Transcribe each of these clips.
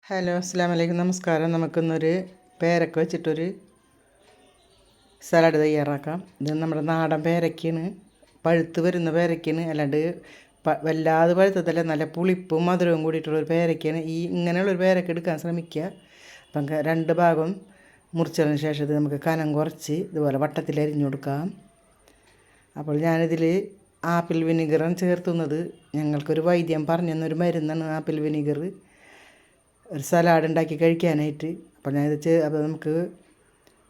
Hello അസ്സാം വലൈക്കും നമസ്കാരം. നമുക്കിന്നൊരു പേരക്ക വെച്ചിട്ടൊരു സലാഡ് തയ്യാറാക്കാം. ഇത് നമ്മുടെ നാടൻ പേരയ്ക്കാണ്, പഴുത്ത് വരുന്ന പേരയ്ക്കാണ്, അല്ലാണ്ട് വല്ലാതെ പഴുത്തതല്ല, നല്ല പുളിപ്പും മധുരവും കൂടിയിട്ടുള്ളൊരു പേരയ്ക്കാണ്. ഇങ്ങനെയുള്ളൊരു പേരക്ക എടുക്കാൻ ശ്രമിക്കുക. അപ്പം രണ്ട് ഭാഗം മുറിച്ചതിന് ശേഷം ഇത് നമുക്ക് കനം കുറച്ച് ഇതുപോലെ വട്ടത്തിൽ അരിഞ്ഞു കൊടുക്കാം. അപ്പോൾ ഞാനിതിൽ ആപ്പിൾ വിനീഗറാണ് ചേർത്തുന്നത്. ഞങ്ങൾക്കൊരു വൈദ്യം പറഞ്ഞു തന്നൊരു മരുന്നാണ് ആപ്പിൾ വിനീഗർ, ഒരു സലാഡ് ഉണ്ടാക്കി കഴിക്കാനായിട്ട്. അപ്പോൾ അപ്പോൾ നമുക്ക്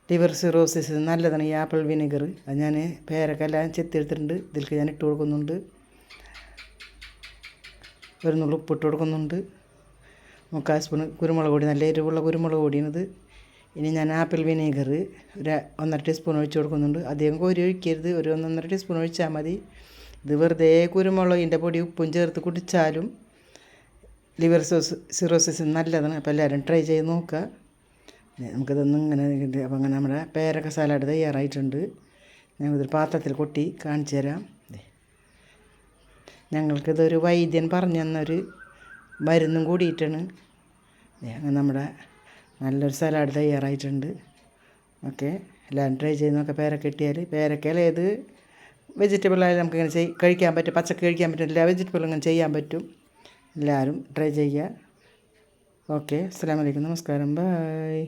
ലിവർ സിറോസിസ് നല്ലതാണ് ഈ ആപ്പിൾ വിനെഗർ. അത് ഞാൻ പേരക്കെല്ലാം ചെത്തിയെടുത്തിട്ടുണ്ട്. ഇതിലേക്ക് ഞാൻ ഇട്ട് കൊടുക്കുന്നുണ്ട്. ഒരു നുള്ളി ഉപ്പിട്ട് കൊടുക്കുന്നുണ്ട്. 3/4 സ്പൂൺ കുരുമുളക് പൊടി, നല്ല എരിവുള്ള കുരുമുളക് പൊടിയാണിത്. ഇനി ഞാൻ ആപ്പിൾ വിനീഗർ ഒരു 1.5 ടീസ്പൂൺ ഒഴിച്ച് കൊടുക്കുന്നുണ്ട്. അധികം കോരി ഒഴിക്കരുത്, ഒരു 1.5 ടീസ്പൂൺ ഒഴിച്ചാൽ മതി. ഇത് വെറുതെ കുരുമുളകിൻ്റെ പൊടി ഉപ്പും ചേർത്ത് കുടിച്ചാലും ലിവർ സിറോസിസ് നല്ലതാണ്. അപ്പോൾ എല്ലാവരും ട്രൈ ചെയ്ത് നോക്കുക. നമുക്കിതൊന്നും ഇങ്ങനെ അപ്പോൾ അങ്ങനെ നമ്മുടെ പേരക്ക സലാഡ് തയ്യാറായിട്ടുണ്ട്. ഞങ്ങളിതൊരു പാത്രത്തിൽ കൊട്ടി കാണിച്ചു തരാം. ഞങ്ങൾക്കിതൊരു വൈദ്യൻ പറഞ്ഞു തന്നൊരു മരുന്നും കൂടിയിട്ടാണ്. അങ്ങനെ നമ്മുടെ നല്ലൊരു സലാഡ് തയ്യാറായിട്ടുണ്ട്. ഓക്കെ, എല്ലാവരും ട്രൈ ചെയ്ത് നോക്കുക. പേരക്ക കിട്ടിയാൽ പേരക്കയിൽ ഏത് വെജിറ്റബിളായാലും നമുക്കിങ്ങനെ കഴിക്കാൻ പറ്റും. പച്ചക്ക് കഴിക്കാൻ പറ്റും, എല്ലാ വെജിറ്റബിളും ഇങ്ങനെ ചെയ്യാൻ പറ്റും. എല്ലാവരും ട്രൈ ചെയ്യുക. ഓക്കെ, അസ്സലാമു അലൈക്കും, നമസ്കാരം, ബൈ.